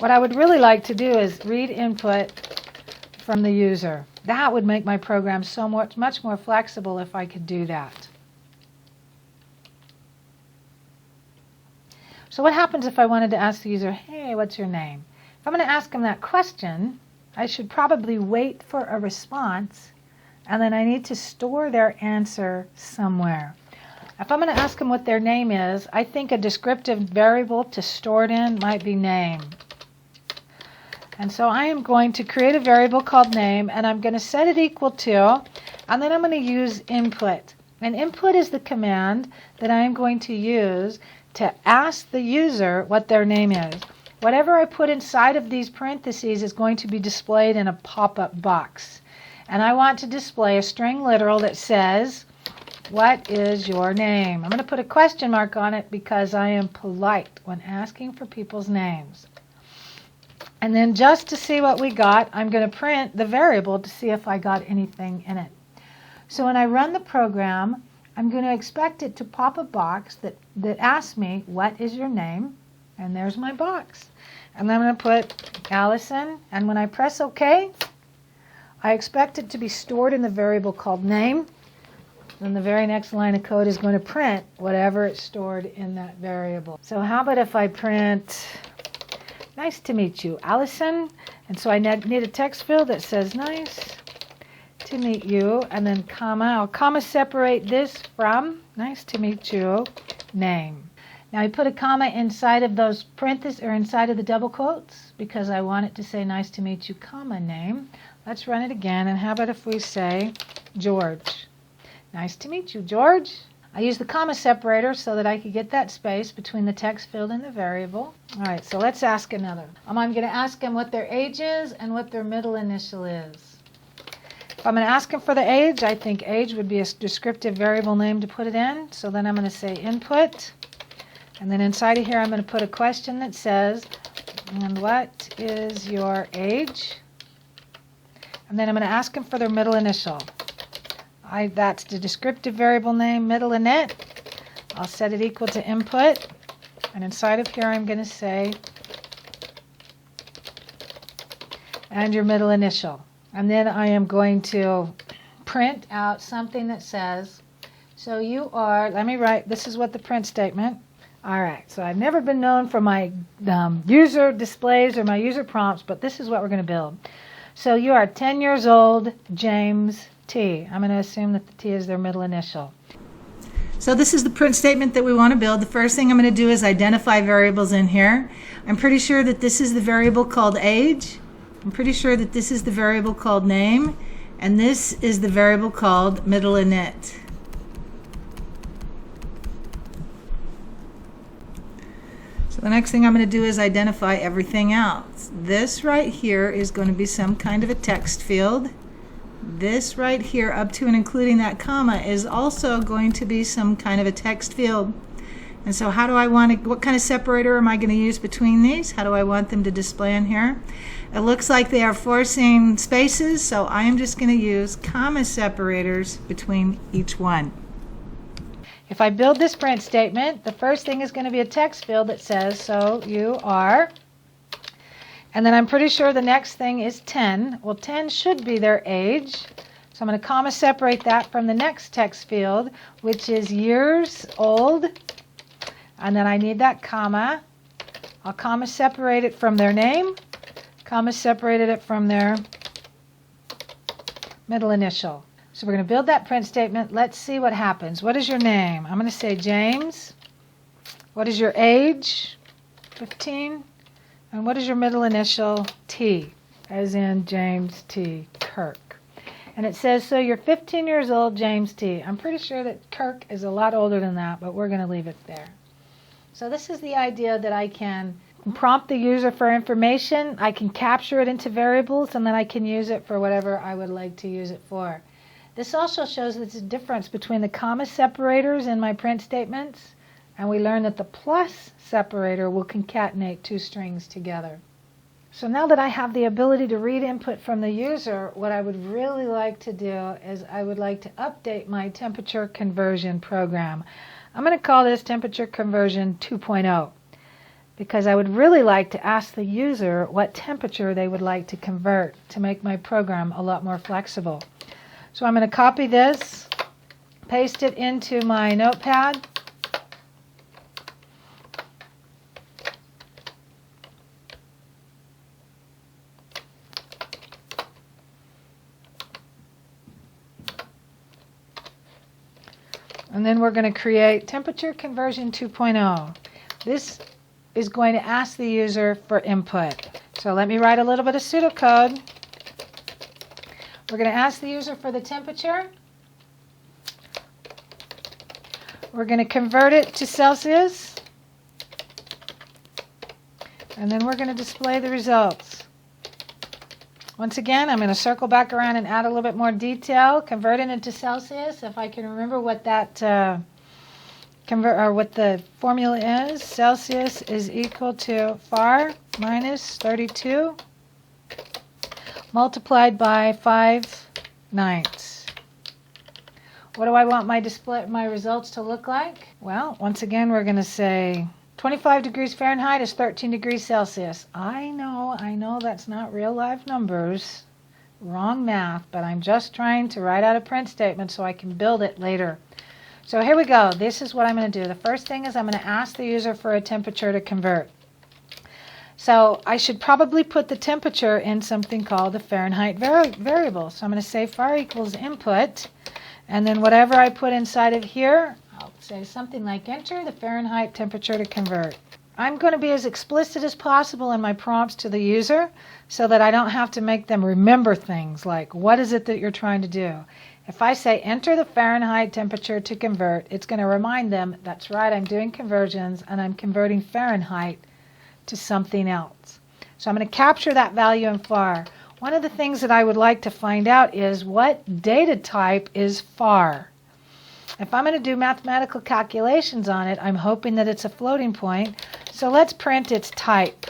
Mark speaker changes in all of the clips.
Speaker 1: What I would really like to do is read input from the user. That would make my program so much more flexible if I could do that. So what happens if I wanted to ask the user, hey, what's your name? If I'm going to ask them that question, I should probably wait for a response, and then I need to store their answer somewhere. If I'm going to ask them what their name is, I think a descriptive variable to store it in might be name. And so I am going to create a variable called name, and I'm going to set it equal to, and then I'm going to use input. And input is the command that I am going to use to ask the user what their name is. Whatever I put inside of these parentheses is going to be displayed in a pop-up box. And I want to display a string literal that says, what is your name? I'm going to put a question mark on it because I am polite when asking for people's names. And then just to see what we got, I'm going to print the variable to see if I got anything in it. So when I run the program, I'm going to expect it to pop a box that asks me, what is your name? And there's my box. And then I'm going to put Allison, and when I press OK, I expect it to be stored in the variable called name. Then the very next line of code is going to print whatever it's stored in that variable. So how about if I print, nice to meet you, Allison. And so I need a text field that says nice to meet you, and then comma. I'll comma separate this from nice to meet you, name. Now I put a comma inside of those parentheses, or inside of the double quotes, because I want it to say nice to meet you, comma, name. Let's run it again, and how about if we say George? Nice to meet you, George. I use the comma separator so that I could get that space between the text field and the variable. All right, so let's ask another. I'm going to ask them what their age is and what their middle initial is. If I'm going to ask them for the age, I think age would be a descriptive variable name to put it in. So then I'm going to say input. And then inside of here, I'm going to put a question that says, and what is your age? And then I'm going to ask them for their middle initial. That's the descriptive variable name, middle init. I'll set it equal to input. And inside of here, I'm going to say, and your middle initial. And then I am going to print out something that says, so you are, let me write, this is what the print statement. All right, so I've never been known for my user displays or my user prompts, but this is what we're going to build. So you are 10 years old, James T. I'm going to assume that the T is their middle initial. So this is the print statement that we want to build. The first thing I'm going to do is identify variables in here. I'm pretty sure that this is the variable called age. I'm pretty sure that this is the variable called name. And this is the variable called middle init. So the next thing I'm going to do is identify everything else. This right here is going to be some kind of a text field. This right here, up to and including that comma, is also going to be some kind of a text field. And so how do I want to, what kind of separator am I going to use between these? How do I want them to display in here? It looks like they are forcing spaces, so I am just going to use comma separators between each one. If I build this print statement, the first thing is going to be a text field that says, so you are, and then I'm pretty sure the next thing is 10. Well, 10 should be their age. So I'm going to comma separate that from the next text field, which is years old. And then I need that comma. I'll comma separate it from their name, comma separated it from their middle initial. So we're going to build that print statement. Let's see what happens. What is your name? I'm going to say James. What is your age? 15. And what is your middle initial? T, as in James T. Kirk. And it says, so you're 15 years old, James T. I'm pretty sure that Kirk is a lot older than that, but we're going to leave it there. So this is the idea that I can prompt the user for information, I can capture it into variables, and then I can use it for whatever I would like to use it for. This also shows the difference between the comma separators in my print statements, and we learn that the plus separator will concatenate two strings together. So now that I have the ability to read input from the user, what I would really like to do is I would like to update my temperature conversion program. I'm going to call this temperature conversion 2.0 because I would really like to ask the user what temperature they would like to convert to make my program a lot more flexible. So I'm going to copy this, paste it into my notepad. And then we're going to create temperature conversion 2.0. This is going to ask the user for input. So let me write a little bit of pseudocode. We're going to ask the user for the temperature. We're going to convert it to Celsius. And then we're going to display the results. Once again, I'm going to circle back around and add a little bit more detail, converting it to Celsius. If I can remember what that what the formula is, Celsius is equal to FAR minus 32 multiplied by 5/9. What do I want my results to look like? Well, once again, we're going to say 25 degrees Fahrenheit is 13 degrees Celsius. I know that's not real live numbers. Wrong math, but I'm just trying to write out a print statement so I can build it later. So here we go. This is what I'm going to do. The first thing is I'm going to ask the user for a temperature to convert. So I should probably put the temperature in something called the Fahrenheit variable. So I'm going to say FAR equals input, and then whatever I put inside of here, I'll say something like enter the Fahrenheit temperature to convert. I'm going to be as explicit as possible in my prompts to the user so that I don't have to make them remember things like what is it that you're trying to do. If I say enter the Fahrenheit temperature to convert, it's going to remind them, that's right, I'm doing conversions and I'm converting Fahrenheit to something else. So I'm going to capture that value in FAR. One of the things that I would like to find out is what data type is FAR. If I'm going to do mathematical calculations on it, I'm hoping that it's a floating point. So let's print its type.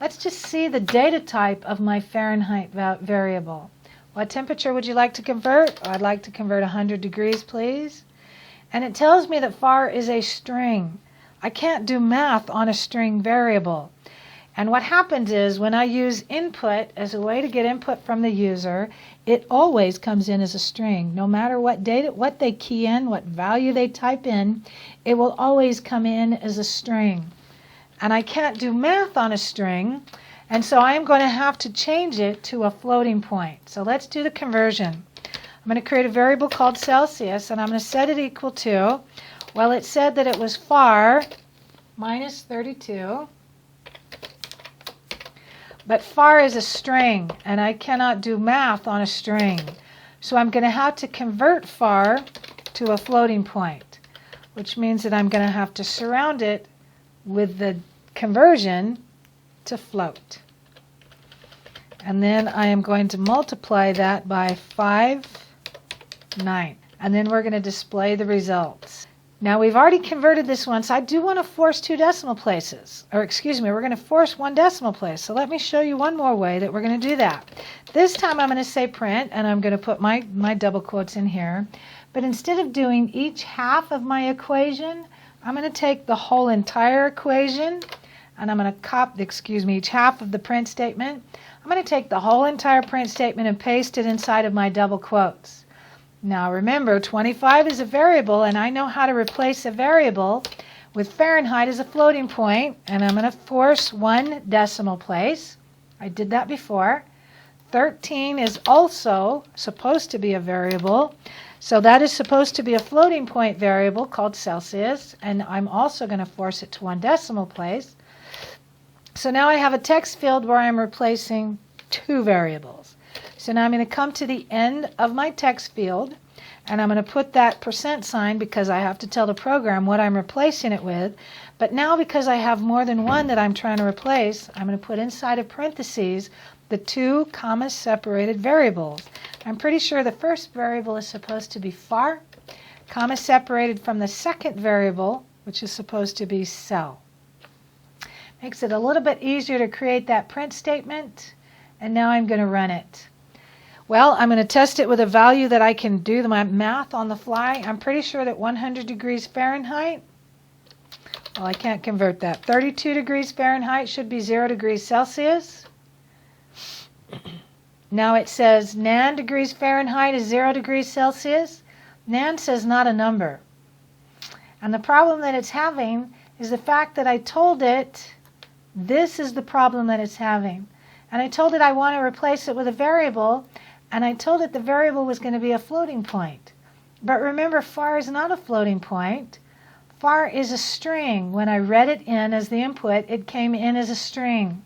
Speaker 1: Let's just see the data type of my Fahrenheit variable. What temperature would you like to convert? I'd like to convert 100 degrees, please. And it tells me that FAR is a string. I can't do math on a string variable. And what happens is when I use input as a way to get input from the user, it always comes in as a string. No matter what data, what they key in, what value they type in, it will always come in as a string. And I can't do math on a string, and so I'm going to have to change it to a floating point. So let's do the conversion. I'm going to create a variable called Celsius, and I'm going to set it equal to, well, it said that it was FAR minus 32. But FAR is a string, and I cannot do math on a string. So I'm going to have to convert FAR to a floating point, which means that I'm going to have to surround it with the conversion to float. And then I am going to multiply that by 5/9. And then we're going to display the results. Now we've already converted this once. I do want to force 2 decimal places. Or excuse me, we're going to force 1 decimal place. So let me show you one more way that we're going to do that. This time I'm going to say print, and I'm going to put my double quotes in here. But instead of doing each half of my equation, I'm going to take the whole entire equation, and I'm going to copy, each half of the print statement. I'm going to take the whole entire print statement and paste it inside of my double quotes. Now remember, 25 is a variable, and I know how to replace a variable with Fahrenheit as a floating point, and I'm going to force 1 decimal place. I did that before. 13 is also supposed to be a variable, so that is supposed to be a floating point variable called Celsius, and I'm also going to force it to 1 decimal place. So now I have a text field where I'm replacing 2 variables. So now I'm going to come to the end of my text field, and I'm going to put that %, because I have to tell the program what I'm replacing it with. But now because I have more than one that I'm trying to replace, I'm going to put inside of parentheses the 2 comma-separated variables. I'm pretty sure the first variable is supposed to be FAR, comma-separated from the second variable, which is supposed to be cell. Makes it a little bit easier to create that print statement, and now I'm going to run it. Well, I'm going to test it with a value that I can do my math on the fly. I'm pretty sure that 100 degrees Fahrenheit, Well, I can't convert that. 32 degrees Fahrenheit should be 0 degrees Celsius. Now it says nan degrees Fahrenheit is 0 degrees Celsius. Nan says not a number. And the problem that it's having is the fact that I told it this is the problem that it's having. And I told it I want to replace it with a variable, and I told it the variable was going to be a floating point. But remember, far is not a floating point. Far is a string. When I read it in as the input, it came in as a string.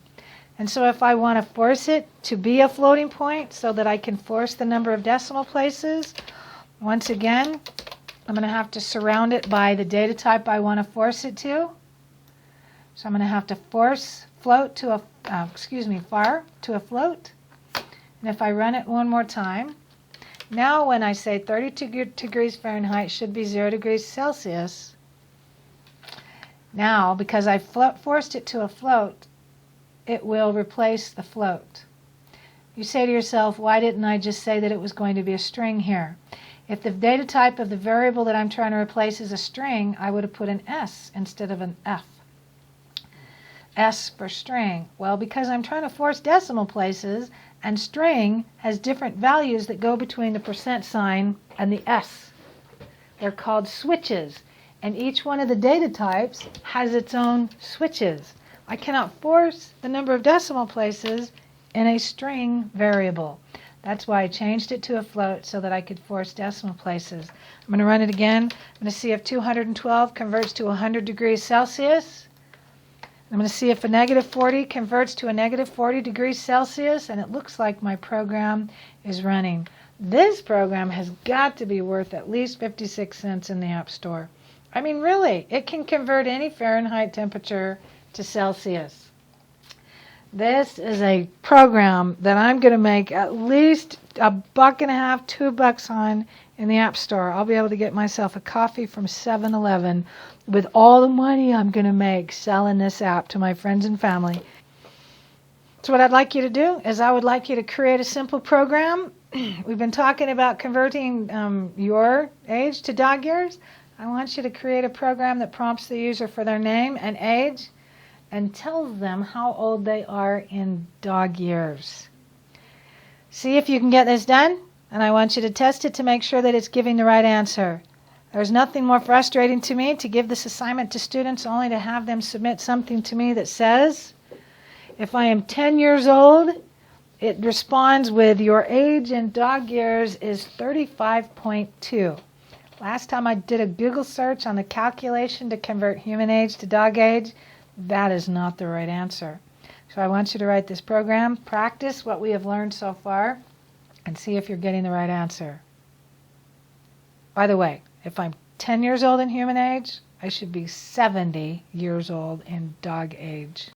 Speaker 1: And so if I want to force it to be a floating point so that I can force the number of decimal places, once again, I'm going to have to surround it by the data type I want to force it to. So I'm going to have to force float to a, far to a float. And if I run it one more time, now when I say 32 degrees Fahrenheit should be 0 degrees Celsius, now because I forced it to a float, it will replace the float. You say to yourself, why didn't I just say that it was going to be a string here? If the data type of the variable that I'm trying to replace is a string, I would have put an S instead of an F. S for string. Well, because I'm trying to force decimal places, and string has different values that go between the percent sign and the S. They're called switches, and each one of the data types has its own switches. I cannot force the number of decimal places in a string variable. That's why I changed it to a float so that I could force decimal places. I'm going to run it again. I'm going to see if 212 converts to 100 degrees Celsius. I'm going to see if a negative 40 converts to a negative 40 degrees Celsius, and it looks like my program is running. This program has got to be worth at least 56 cents in the App Store. I mean, really, it can convert any Fahrenheit temperature to Celsius. This is a program that I'm going to make at least $1.50, $2 on in the App Store. I'll be able to get myself a coffee from 7-Eleven with all the money I'm going to make selling this app to my friends and family. So what I'd like you to do is I would like you to create a simple program. We've been talking about converting your age to dog years. I want you to create a program that prompts the user for their name and age and tells them how old they are in dog years. See if you can get this done, and I want you to test it to make sure that it's giving the right answer. There's nothing more frustrating to me to give this assignment to students only to have them submit something to me that says, if I am 10 years old, it responds with your age in dog years is 35.2. Last time I did a Google search on the calculation to convert human age to dog age, that is not the right answer. So I want you to write this program, practice what we have learned so far, and see if you're getting the right answer. By the way, if I'm 10 years old in human age, I should be 70 years old in dog age.